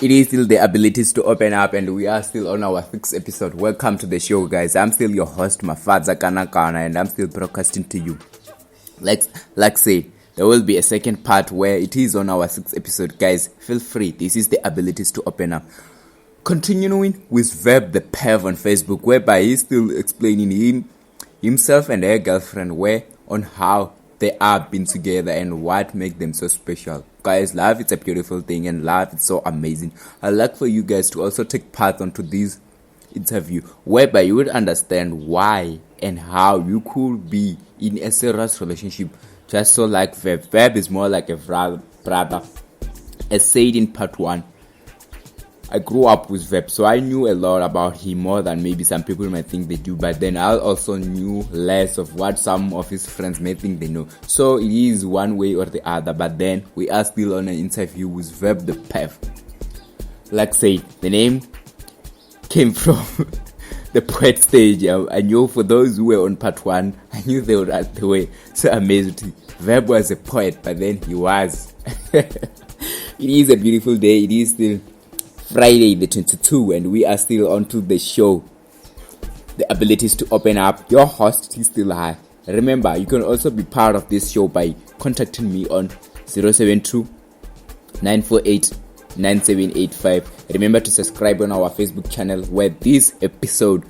It is still the abilities to open up, and we are still on our 6th episode. Welcome to the show, guys. I'm still your host, Mafaza Kanakana, and I'm still broadcasting to you. Like say, there will be a second part where it is on our 6th episode. Guys, feel free. This is the abilities to open up. Continuing with Verb Da Perv on Facebook, whereby he's still explaining himself and her girlfriend on how they are been together and what makes them so special. Guys, love is a beautiful thing and love is so amazing. I'd like for you guys to also take part onto this interview, whereby you would understand why and how you could be in a serious relationship. Just so like Verb is more like a brother. As said in part 1, I grew up with Verb, so I knew a lot about him, more than maybe some people might think they do, but then I also knew less of what some of his friends may think they know. So it is one way or the other, but then we are still on an interview with Verb Da Perv. Like say, the name came from the poet stage. I knew for those who were on part 1, I knew they were so amazed. Verb was a poet, but then he was. It is a beautiful day. It is still Friday the 22, and we are still on to the show. The abilities to open up. Your host is still high. Remember, you can also be part of this show by contacting me on 072 948 9785. Remember to subscribe on our Facebook channel where this episode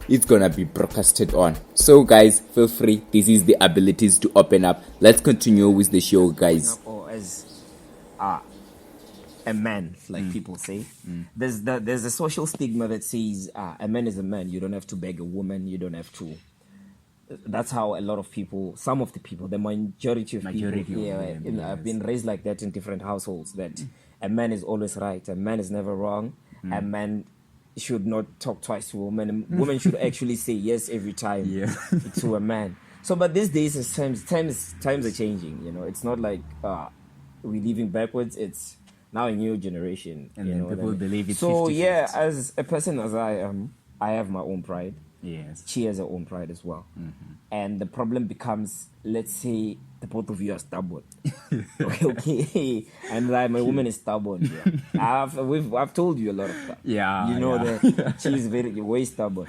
is gonna be broadcasted on. So guys, feel free. This is the abilities to open up. Let's continue with the show, guys. Or as a man, like people say, there's a social stigma that says a man is a man. You don't have to beg a woman. You don't have to. That's how a lot of people, some of the people, the majority of people, I've been raised like that in different households. That a man is always right. A man is never wrong. A man should not talk twice to a woman. A woman should actually say yes every time to a man. So, but these days, times are changing. You know, it's not like we're living backwards. It's now a new generation, and then people believe it's so 50-50. Yeah, as a person as I am, I have my own pride. Yes, she has her own pride as well. And the problem becomes, let's say the both of you are stubborn. okay, and my woman is stubborn. I've told you a lot of stuff. You know that she's way stubborn.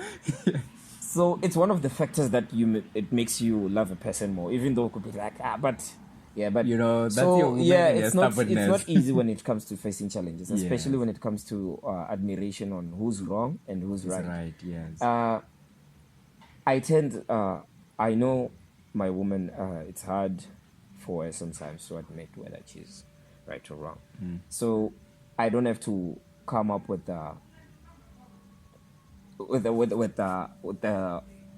So it's one of the factors that it makes you love a person more, even though it could be like but you know, that's your it's not easy when it comes to facing challenges, especially when it comes to admiration on who's wrong and who's right. Yes. I know my woman, it's hard for her sometimes to admit whether she's right or wrong. So I don't have to come up with the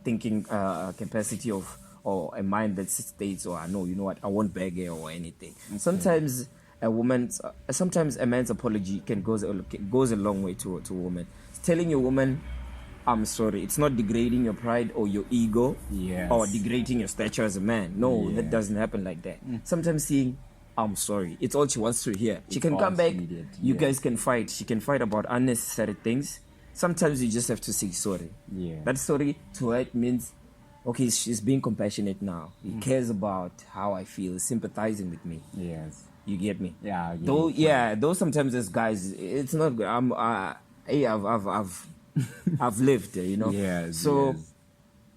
thinking capacity of, or a mind that states, no, you know what, I won't beg her or anything. Okay. Sometimes a man's apology goes a long way to a woman. Telling your woman, I'm sorry, it's not degrading your pride or your ego, or degrading your stature as a man. No, that doesn't happen like that. Sometimes saying, I'm sorry, it's all she wants to hear. She can come back, you guys can fight. She can fight about unnecessary things. Sometimes you just have to say sorry. That sorry to her means, okay, she's being compassionate now. He cares about how I feel, sympathizing with me. Yes. You get me? Yeah. Though sometimes as guys, it's not good. I've lived, you know. Yes. So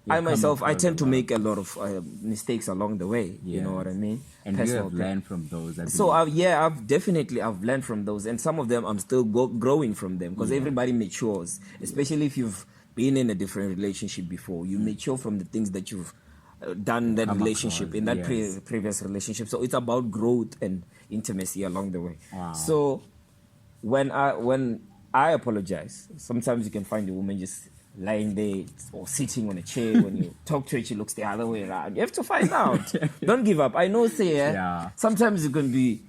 I myself, I tend to make a lot of mistakes along the way. You know what I mean? And you have learned from those. So I've learned from those, and some of them I'm still growing from them, because everybody matures, especially if you've been in a different relationship before. You mature from the things that you've done in that relationship, in that previous relationship. So it's about growth and intimacy along the way. Wow. So when I apologize, sometimes you can find a woman just lying there or sitting on a chair. When you talk to her, she looks the other way around. You have to find out. Don't give up. I know, sometimes it can be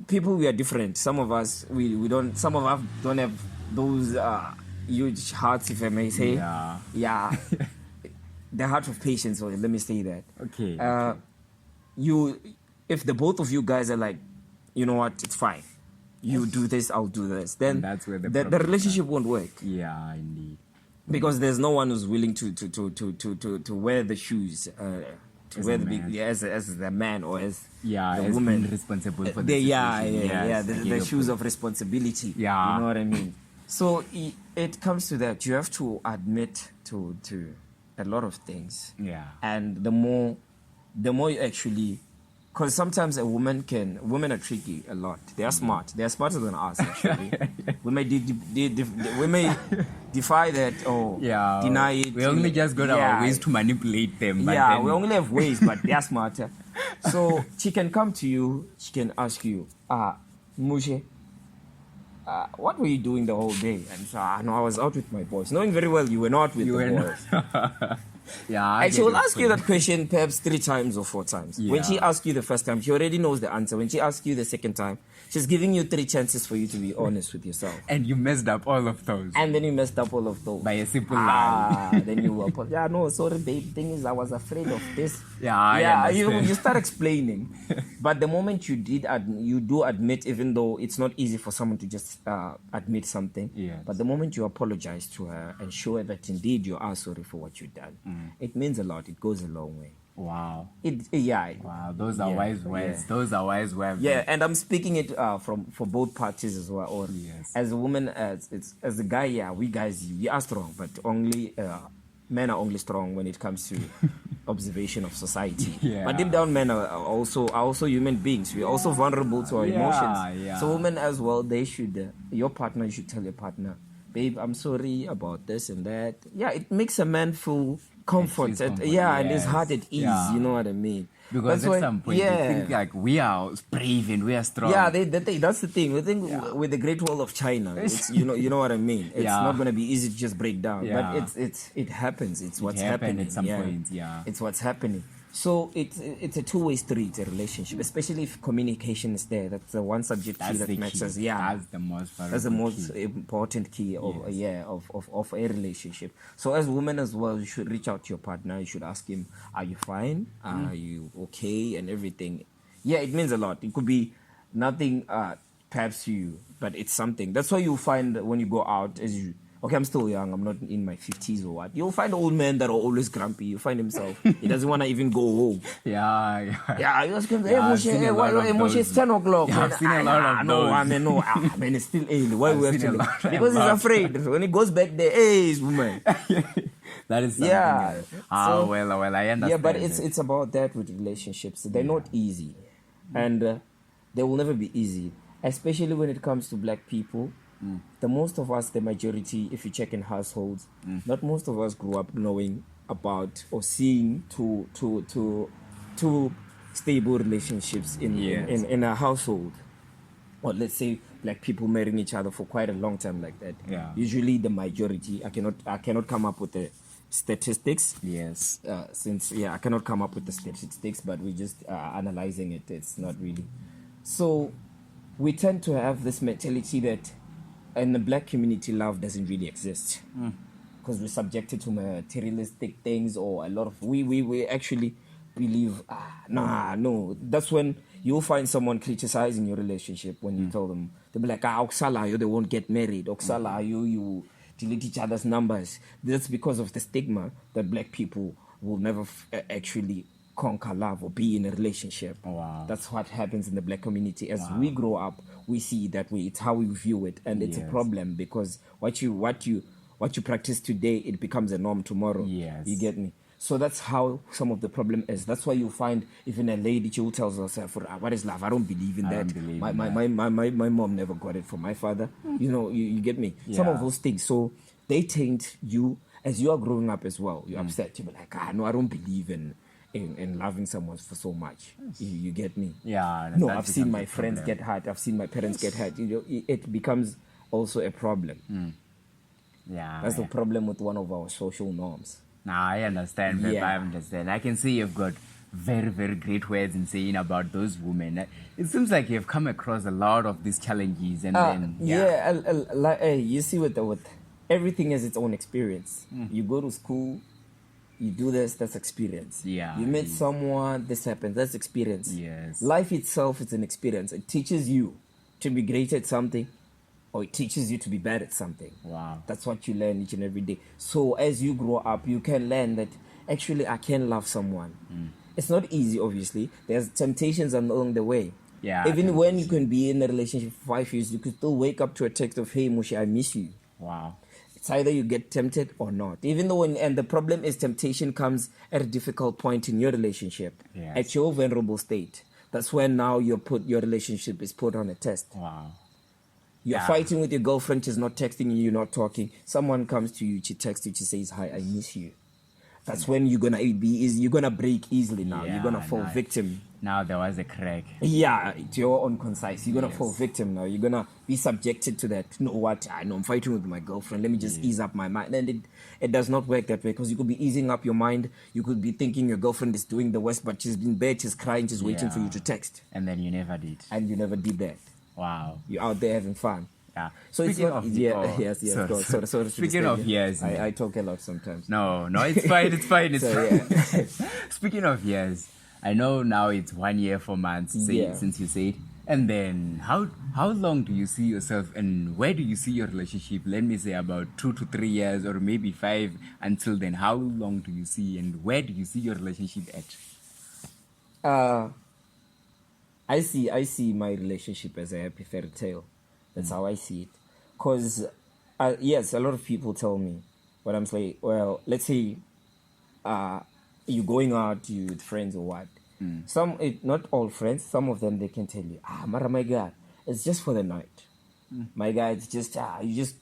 people, we are different. Some of us we don't. Some of us don't have those huge hearts, if I may say. The heart of patience, or let me say that. Okay. If the both of you guys are like, you know what, it's fine, you do this, I'll do this, then that's where the relationship won't work. Yeah, indeed. Because there's no one who's willing to wear the shoes As whether a man. as the man or as the as woman being responsible for the, the yeah, situation. Yes, I the, get the your shoes point. of responsibility. Yeah. You know what I mean? So it comes to that. You have to admit to a lot of things. Yeah. And the more you actually, because sometimes women are tricky a lot. They are smart. They are smarter than us actually. we may we may defy that or deny it. We only just got our ways to manipulate them. But Yeah, then, we only have ways, but they are smarter. So she can come to you. She can ask you, Mushe, what were you doing the whole day? And so, no, I was out with my boys. Knowing very well you were not with the boys. Yeah, And she will ask you that question perhaps 3 times or 4 times. Yeah. When she asks you the first time, she already knows the answer. When she asks you the second time, she's giving you 3 chances for you to be honest with yourself. And you messed up all of those. And then you messed up all of those. By a simple lie. Then you will yeah, no, sorry, babe. Thing is, I was afraid of this. Yeah, you start explaining. But the moment you do admit, even though it's not easy for someone to just admit something. Yes. But the moment you apologize to her and show her that indeed you are sorry for what you've done, it means a lot. It goes a long way. Wow. Wow, those are wise words. Yeah. Those are wise words. Yeah, and I'm speaking it for both parties as well. Or as a woman, as a guy, we guys we are strong, but only men are only strong when it comes to observation of society. Yeah. But deep down, men are also human beings. We're also vulnerable to our emotions. Yeah. So women as well, they should you should tell your partner, babe, I'm sorry about this and that. Yeah, it makes a man feel comfort. And his heart at ease. You know what I mean? Because at some point, they think like we are brave and we are strong. Yeah, that's the thing. We think with the Great Wall of China, it's, you know what I mean. It's not going to be easy to just break down, but it happens. It's what's happening at some point. Yeah, it's what's happening. So it's a two-way street, a relationship, especially if communication is there. That's the one subject key that matters. Yeah, that's the most important key of a relationship. So as women as well, you should reach out to your partner. You should ask him, "Are you fine? Are you okay?" and everything. Yeah, it means a lot. It could be nothing, perhaps to you, but it's something. That's why you find that when you go out, okay, I'm still young. I'm not in my 50s or what. You'll find old men that are always grumpy. You find himself. He doesn't want to even go home. Yeah. You ask him, hey, Moshe, it's 10 o'clock. Yeah, I've seen a lot of those. No, man, it's still early. Why we have to leave? Because he's afraid. When he goes back there, hey, woman. That is something else. Well, I understand. Yeah, but it's about that with relationships. They're not easy. And they will never be easy. Especially when it comes to black people. The most of us, the majority, if you check in households, not most of us grew up knowing about or seeing two stable relationships in a household. Or let's say black people marrying each other for quite a long time like that. Yeah. Usually the majority, I cannot come up with the statistics. Yes. I cannot come up with the statistics, but we're just analyzing it. It's not really. So we tend to have this mentality that in the black community, love doesn't really exist because we're subjected to materialistic things or a lot of we actually believe no. That's when you'll find someone criticizing your relationship when you tell them. They'll be like, Oksala, they won't get married. Oksala, you delete each other's numbers. That's because of the stigma that black people will never actually conquer love or be in a relationship. Wow. That's what happens in the black community. As we grow up, we see it that way. It's how we view it, and it's a problem because what you practice today, it becomes a norm tomorrow. Yes. You get me? So that's how some of the problem is. That's why you find even a lady who tells herself, "What is love? I don't believe in that. My mom never got it from my father." You get me? Yeah. Some of those things. So they taint you as you are growing up as well. You're upset. You're like, no, I don't believe in loving someone for so much. You get me? Yeah. No, I've seen my friends get hurt. I've seen my parents get hurt. It becomes also a problem. Yeah. That's the problem with one of our social norms. Nah, I understand. I understand. I can see you've got very, very great words in saying about those women. It seems like you've come across a lot of these challenges, and you see, with everything has its own experience. You go to school. You do this, that's experience. Yeah. You meet someone, this happens, that's experience. Yes. Life itself is an experience. It teaches you to be great at something, or it teaches you to be bad at something. Wow. That's what you learn each and every day. So as you grow up, you can learn that actually I can love someone. It's not easy, obviously. There's temptations along the way. Yeah, Even when you can be in a relationship for 5 years, you could still wake up to a text of, "Hey, Mushi, I miss you." Wow. It's either you get tempted or not. Even though, and the problem is temptation comes at a difficult point in your relationship, Yes. at your vulnerable state. That's when now your relationship is put on a test. Wow. You're Yeah. fighting with your girlfriend, she's not texting you, you're not talking. Someone comes to you, she texts you, she says, "Hi, I miss you." That's when you're gonna be easy. You're gonna break easily now. You're gonna fall victim. Now there was a crack. Yeah, it's your own concise. You're gonna fall victim now. You're gonna be subjected to that. You know what? I know I'm fighting with my girlfriend. Let me just ease up my mind. And it does not work that way, because you could be easing up your mind. You could be thinking your girlfriend is doing the worst, but she's been bad, she's crying, she's waiting for you to text. And then you never did. And you never did that. Wow. You're out there having fun. Yeah. So Speaking it's not, of yes. Sorry. Speaking of years, I talk a lot sometimes. No, it's fine. It's fine. It's So, fine. Speaking of years, I know now it's 1 year, 4 months since you said. And then how long do you see yourself, and where do you see your relationship? Let me say about 2 to 3 years, or maybe 5. Until then, how long do you see, and where do you see your relationship at? I see my relationship as a happy fairy tale. That's how I see it. Because, yes, a lot of people tell me what I'm saying. Well, let's say you're going out with friends or what. Not all friends, some of them, they can tell you, Mara, my God, it's just for the night. My God, it's just, it's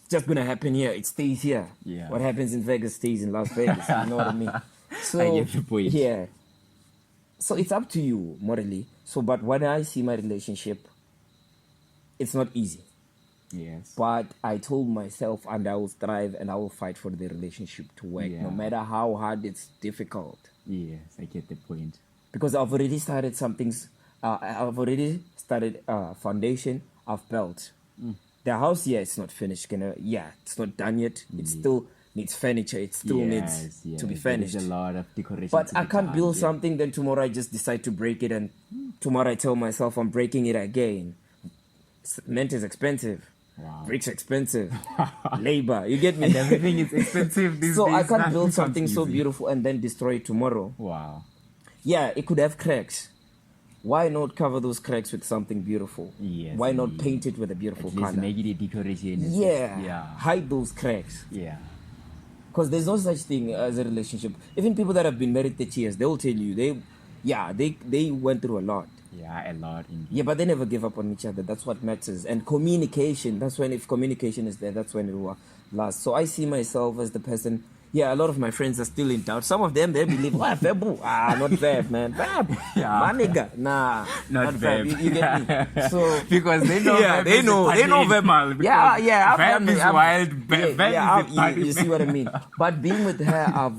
just going to happen here. It stays here. Yeah. What happens in Vegas stays in Las Vegas. You know what I mean? So, I get the point. Yeah. So it's up to you, morally. So, but when I see my relationship, it's not easy. Yes. But I told myself, and I will strive and I will fight for the relationship to work, no matter how hard it's difficult. Yes, I get the point. Because I've already started foundation, I've built. The house, it's not finished. It's not done yet. It still needs furniture. It still needs to be finished. There's a lot of decoration. But I can't build something, then tomorrow I just decide to break it, and tomorrow I tell myself I'm breaking it again. Cement is expensive. Wow. Bricks expensive. Labor, you get me? And everything is expensive these days. So I can't build Nothing something so easy. beautiful and then destroy it tomorrow. Wow. Yeah, it could have cracks. Why not cover those cracks with something beautiful? Yes, Why not paint it with a beautiful At least color? make it a decoration. Yeah. Hide those cracks. Yeah. Because there's no such thing as a relationship. Even people that have been married 30 years, they will tell you they went through a lot. Yeah, a lot. Indeed. Yeah, but they never give up on each other. That's what matters. And communication, that's when, if communication is there, that's when it will last. So I see myself as the person. Yeah, a lot of my friends are still in doubt. Some of them, they believe, Vebu? Not Veb, man. Veb. Yeah. My nigga. Nah. Not Veb. You get me? So, because they know they know Veb. Yeah. Veb is wild. Veb is a you see what I mean? But being with her,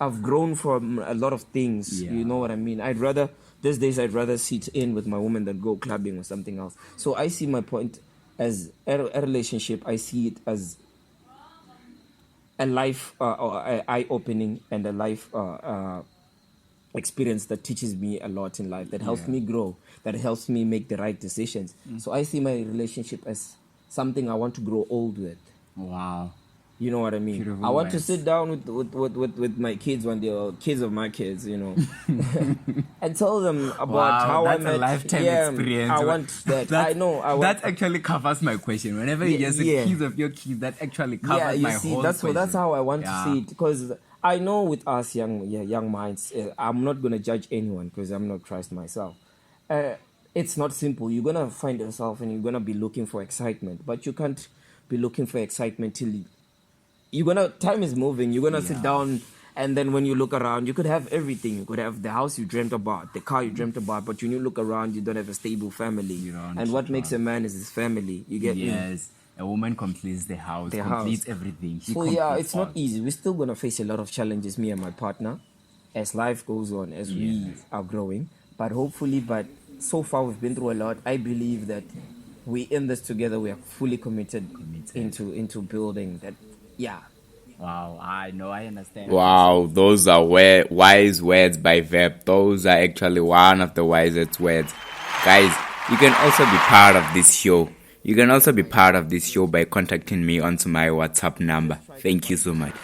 I've grown from a lot of things. Yeah. You know what I mean? These days, I'd rather sit in with my woman than go clubbing or something else. So I see my point as a relationship. I see it as a life eye-opening and a life experience that teaches me a lot in life, that helps me grow, that helps me make the right decisions. So I see my relationship as something I want to grow old with. Wow. You know what I mean? Beautiful I want to words. sit down with my kids when they're kids of my kids, you know, and tell them about how I that's met. a lifetime experience. I want that. That actually covers my question. Whenever you just say kids of your kids, that actually covers my whole question. That's how I want to see it, because I know with us young minds, I'm not gonna judge anyone because I'm not Christ myself. It's not simple. You're gonna find yourself and you're gonna be looking for excitement, but you can't be looking for excitement till time is moving. You're gonna sit down, and then when you look around, you could have everything. You could have the house you dreamt about, the car you dreamt about, but when you look around, you don't have a stable family. And what makes a man is his family. You get me? Yes. A woman completes the house, completes everything. So it's not easy. We're still gonna face a lot of challenges, me and my partner, as life goes on, as we are growing. But hopefully, so far we've been through a lot. I believe that we in this together. We are fully committed. into building that. Yeah. Wow, I know, I understand. Wow, those are wise words by Verb. Those are actually one of the wisest words. Guys, you can also be part of this show. You can also be part of this show by contacting me onto my WhatsApp number. Thank you so much.